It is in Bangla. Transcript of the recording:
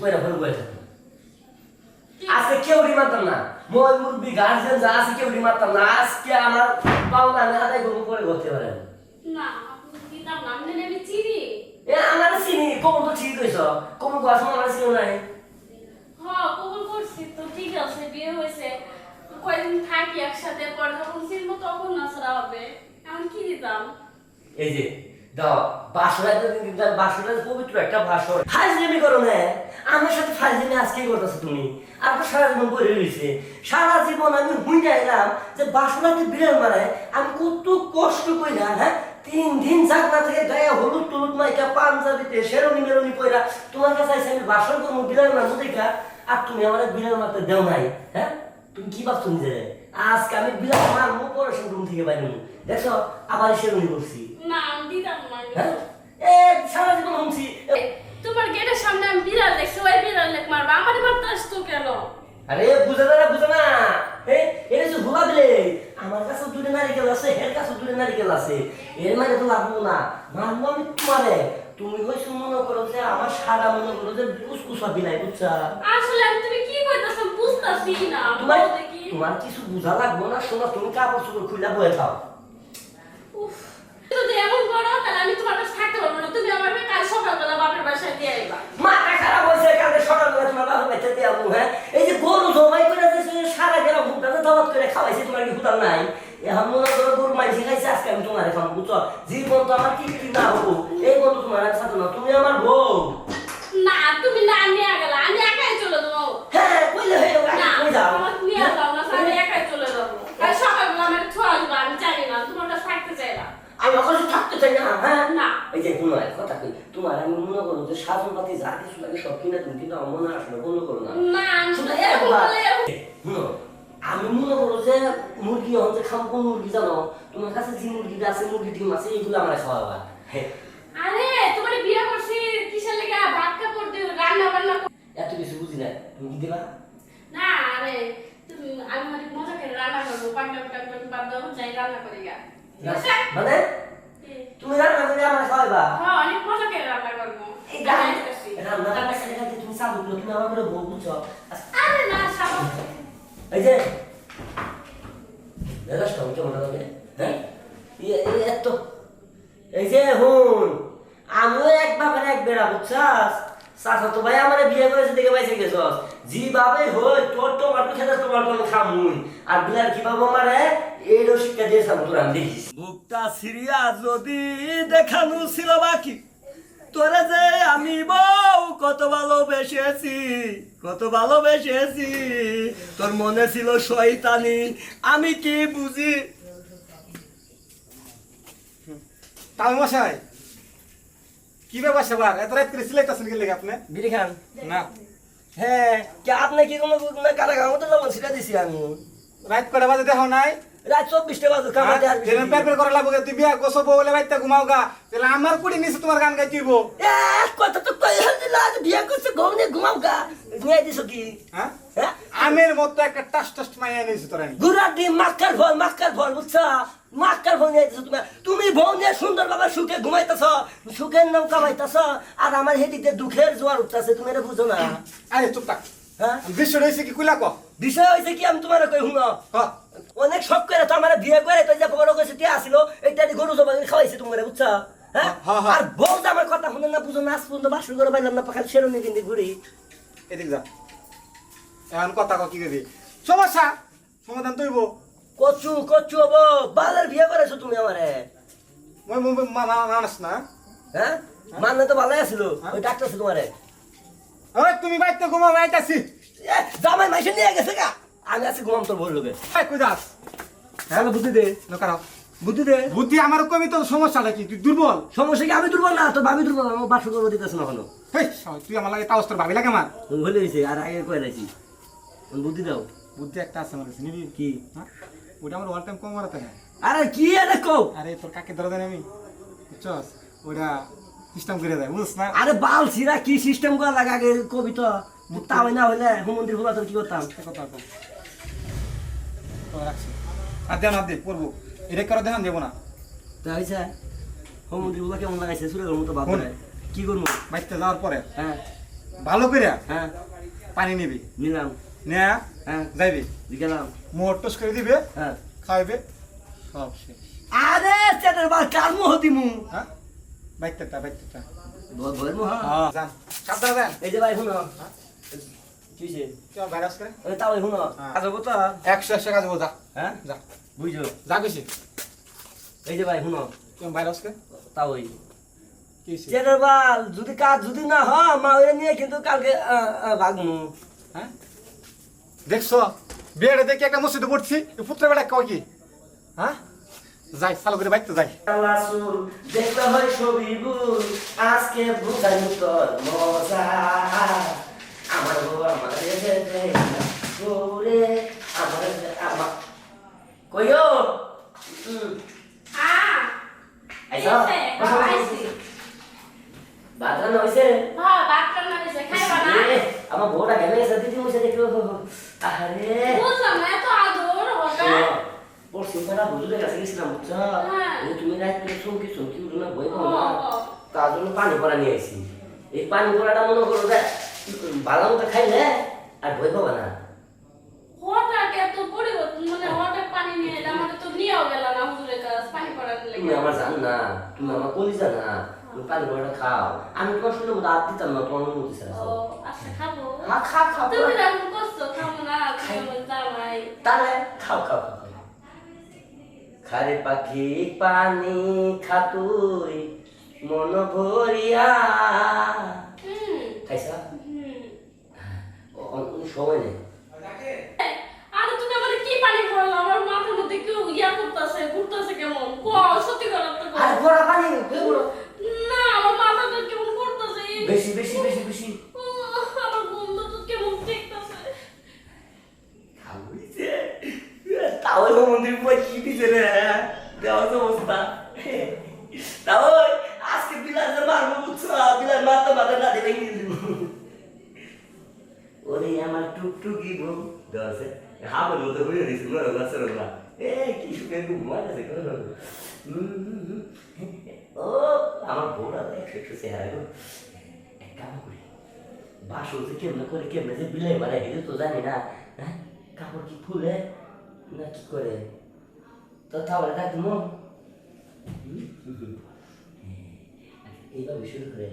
কইরা ফেলে বসে থাকো আজকে কেউ মারতাম না মই মুরবি গার্জেন যা আছে কেউ মারতাম না আজকে আমার পাওনা না আদায় করবো করে করতে পারেন না কি দাম নাম নেন আমি চিনি আমার চিনি কখন তো ঠিক হইছ কখন তো আসলে আমার চিনি নাই হ্যাঁ কবুল করছি তো ঠিক আছে বিয়ে হয়েছে কয়েকদিন থাকি একসাথে পরে যখন চিনবো তখন নাচরা হবে এখন কি দিতাম এই যে দাও বাসরায় তো কিন্তু বাসরায় পবিত্র একটা ভাষণ ফাজলামি করো না আমার সাথে ফাজলামি আজকেই করতেছো তুমি আর তো সারা জীবন পড়ে রয়েছে সারা জীবন আমি হুইনা এলাম যে বাসরাতে বিড়াল মারায় আমি কত কষ্ট কইরা হ্যাঁ 3 দিন জাগনা থেকে গায়ে হলুদ টলুদ মাইকা পাঞ্জাবিতে শেরনি মেরনি কইরা তোমার কাছে আইসা আমি বাসন করবো বিড়াল মারবো দেখা আর তুমি আমার বিড়াল মারতে দেও নাই হ্যাঁ তুমি কি ভাবছো নিজে আজকে আমি বিড়াল মারবো পড়াশোনা রুম থেকে বাইরে দেখছো আবার শেরনি করছি না আমি দিতাম না হ্যাঁ এ সারা জীবন হুমছি তোমার গেটের সামনে আমি বিড়াল দেখছি ওই বিড়াল লেখ মারবা আমার মারতে আসতো কেন আরে বুঝে না এটা যে ভুলা দিলে আমার কাছে দুটো নারিকেল আছে এর কাছে দুটো নারিকেল আছে এর মানে তো লাগবো না মানবো আমি তোমারে তুমি হইছো মনে করো যে আমার সারা মনে করো যে কুসকুসা বিলাই বুঝছা আসলে আমি তুমি কি কইতাছ বুঝতাছি না তোমার বলো দেখি তোমার কিছু বুঝা লাগবো না শোনো তুমি কাপড় চোপড় খুলে বয়ে থাও উফ যদি এমন করো তাহলে আমি তোমার কাছে থাকতে পারবো না তুমি আমাকে কাল সকালবেলা বাপের বাসায় দিয়ে আইবা মাথা খারাপ হয়েছে কালকে সকালবেলা তোমার বাবা বাচ্চা দিয়ে আবু হ্যাঁ এই যে গরু জমাই করে দিয়েছে সারা গেলা ভুটাতে দাওয়াত করে খাওয়াইছে তোমার কি হুতাল নাই এখন মনে করো গরু মাইছে খাইছে আজকে আমি তোমার এখন বুঝছো জীবন তো আমার কি না হবো এই বন্ধু তোমার সাথে না তুমি আমার বউ না তুমি না নিয়ে গেলা আমি একাই চলে যাবো হ্যাঁ কইলে হয়ে গেল না কই যাও আমার নিয়ে যাও না আমি একাই চলে যাবো কাল সকালবেলা আমার ছোঁয়া আসবে আমি জানি না তোমার কাছে থাকতে চাই না আমি ওখানে থাকতে চাই না হ্যাঁ না এই যে কোনো কথা কই তোমার আমি মনে করো যে সাজন পাতি যা কিছু লাগে সব কিনে তুমি কিন্তু আমার মনে আসলে বন্ধ করো না না শুধু এরকম একবার বলে শুনো আমি মনে করো যে মুরগি হন যে খাম কোন মুরগি জানো তোমার কাছে যে মুরগিটা আছে মুরগি ডিম আছে এইগুলো আমার খাওয়াবা আরে তোমার বিয়ে করছি কিসের লাগা ভাত কাপড় দিও রান্না বান্না এত কিছু বুঝি না তুমি কি দিবা না আরে তুমি আমি মানে মজা করে রান্না করবো পান্ডা বাদ দাও যাই রান্না করি গা মানে তুমি রান্না করে আমার খাওয়াবা হ্যাঁ অনেক মজা করে রান্না করবো এই রান্না রান্না করে তুমি সাবু তুমি আমার করে বউ বুঝছো আরে না সাবাস এই যে দেখাস কেমন লাগে হ্যাঁ এত এই যে হুন আমিও এক বাবার এক বেড়া বুঝছাস চাচা তো ভাই আমার বিয়ে করেছে দেখে পাইছে গেছস জি বাবে হই তোর টমাটো খেতে টমাটো আমি খামুই আর বিলার কি বাবা মারে এইরো শিক্ষা দিয়েছে আমি তোর আমি দেখিস বুকটা সিরিয়া যদি দেখানো ছিল বাকি তোরে যে আমি বউ কত ভালোবেসেছি তোর মনে ছিল শয়তানি আমি কি বুঝি তাও মশাই কি ব্যাপার সেবার এত রাত করে সিলেক্টেশন গেলে আপনি বিড়ি খান না হ্যাঁ কি আপনি কি কোনো কারা গামতে যাবেন সেটা দিছি আমি রাত কটা বাজে দেখো নাই রাত 24টা বাজে কামাতে আর ট্রেন পেপার করে লাগবে তুই বিয়া গোসো বলে বাইতে ঘুমাও গা তাহলে আমার কুড়ি নিছে তোমার গান গাই তুইবো কথা তো কই হল না বিয়ে করছে ঘুমনে ঘুমাও গা নিয়ে দিছো কি হ্যাঁ হ্যাঁ আমের মতো একটা টাস টাস মাইয়া নিছে তোরা গুড়া ডিম মাক্কার ফল বুঝছো মাক্কার ফল নিয়ে দিছো তুমি বউ নিয়ে সুন্দর বাবা সুখে ঘুমাইতেছ সুখের নাম কামাইতেছ আর আমার হেদিতে দুঃখের জোয়ার উঠতেছে তুমি এটা বুঝো না আরে চুপ থাক হ্যাঁ বিশ্ব রয়েছে কি কুলা ক বিষয় হয়েছে কি আমি তোমার কই শুনো ক অনেক শখ করে তো আমার বিয়ে করে তো যে বড় কইছে তে আসিল এইটা গরু জবা খাওয়াইছে তোমারে বুঝছো হ্যাঁ আর বউ যে আমার কথা শুনে না বুঝো না আজ পর্যন্ত বাসুর করে পাইলাম না পাখাল শেরনি কিনতে ঘুরি এদিক যা এখন কথা ক কি করবি সমস্যা সমাধান তুইব কচু হবো বালের বিয়ে করেছো তুমি আমারে মই মানাস না হ্যাঁ মানে তো ভালোই আছিল ওই ডাক্তার ছিল তোমারে ওই তুমি বাইতে ঘুমাও আইতাছি জামাই মাইসে নিয়ে গেছে গা আমি আছি ঘুমাম তোর বড় লোকে এই কই যাস হ্যাঁ বুদ্ধি দে নকারাও বুদ্ধি দে বুদ্ধি আমার কমি তো সমস্যাটা কি তুই দুর্বল সমস্যা কি আমি দুর্বল না তোর ভাবি দুর্বল আমার বাসু করবো দিতেছে না এখনো হেই তুই আমার লাগে তাও তোর ভাবি লাগে আমার ভুলে গেছে আর আগে কয়ে রাখছি বুদ্ধি দাও বুদ্ধি একটা আছে আমার কাছে নিবি কি হ্যাঁ ওটা আমার অল টাইম কম মারাতে হয় আরে কি এটা কও আরে তোর কাকে ধরে দেন আমি বুঝছস ওটা সিস্টেম করে দেয় বুঝছ না আরে বাল সিরা কি সিস্টেম করা লাগে আগে কবি তো তাও না হইলে হুমন্দির ভুলা তোর কি করতাম কথা বল তো রাখছি আর দেন আর দে পড়বো এটা করে দেখান দেবো না তা হইছে হুমন্দির ভুলা কেমন লাগাইছে সুরের মতো ভাব কি করবো বাইতে যাওয়ার পরে হ্যাঁ ভালো করে হ্যাঁ পানি নিবি নিলাম নে হ্যাঁ যাইবি গেলাম মোট টস করে দিবে হ্যাঁ খাইবে সব শেষ আরে চেটের বাল কার মুহ দিমু হ্যাঁ বাইতেটা ভয় মুহ হ্যাঁ যান সাবধানে যান এই যে ভাই শুনো কিছে কেউ ভাইরাস করে ওই তাও শুনো হ্যাঁ। কাজ হবো তো 100 কাজ যা হ্যাঁ যা বুঝছো যা কইছি এই যে ভাই শুনো কেউ ভাইরাস করে তাও ওই কি হইছে? চেটের বাল যদি কাজ যদি না হয় মা ওই নিয়ে কিন্তু কালকে ভাগমু হ্যাঁ দেখছো বিয়েটা দেখে একটা মসজিদে পড়ছি পুত্র বেটা কয় কি হ্যাঁ যাই চালু করে বাইতে যাই রাসূল দেখতে হয় ছবি ভুল আজকে বুঝাই তোর মজা আমার বউ আমার রে ওরে আমার কইও হ্যাঁ আইসা আইসি বাদরা নইছে হ্যাঁ বাচ্চা না হইছে খাইবা না আমার বউটা গেলে এসে দিদি মুছে দেখলো আরে বুঝলাম না এত আদর হবে পরশু বেলা হুজুরের কাছে গেছিলাম বুঝছো হ্যাঁ। এই তুমি রাত করে চমকি উঠো না ভয় পাও না তার জন্য পানি পড়া নিয়ে আইছি এই পানি পড়াটা মনে করো যে ভালো মতো খাইলে আর ভয় পাবা না হঠাৎ এত পরিবর্তন মানে হঠাৎ পানি নিয়ে এলে আমাদের তো নিয়েও গেল না হুজুরের কাছে পানি পড়ার তুমি লেগে আমার জান না তুমি আমার কলিজা না তুমি পানি পড়াটা খাও আমি তোমার শুনে মতো আর দিতাম না তোমার অনুমতি ছাড়া ও আচ্ছা খাবো খা তুমি যেমন করছো খাবো না তুমি আমার জামাই তাহলে খাও খারে পাখি পানি খাতুই মন ভরিয়া হুম খাইছা হুম সময় নেই আরে তুমি আমার কি পানি পড়লো আমার মাথার মধ্যে কেউ ইয়া করতেছে ঘুরতেছে কেমন সত্যি কথা তো আর পড়া পানি পুরো না আমার মাথাটা কেমন করতেছে বেশি আমার বন্ধু তো কেমন দেখতেছে খাওয়াইছে তাও মন্দির পয় কি দিছে রে দেওয়া তো অবস্থা তাও আজকে বিলাসে মারবো বুঝছো বিলাস মাথা না দিলে ওরে আমার টুকটুকি বউ দশে হাবের মতো হয়ে দিয়েছে নরম গাছের ওগুলা কি সুখে ঘুমাই আছে ও আমার বউরা একটু চেহারা গো এক কাম করি বাসন যে কেমনে যে বিলাই মারা হেঁটে তো জানি না হ্যাঁ কাপড় কি ফুলে না কি করে তো তাহলে থাকবো এইভাবে শুরু করে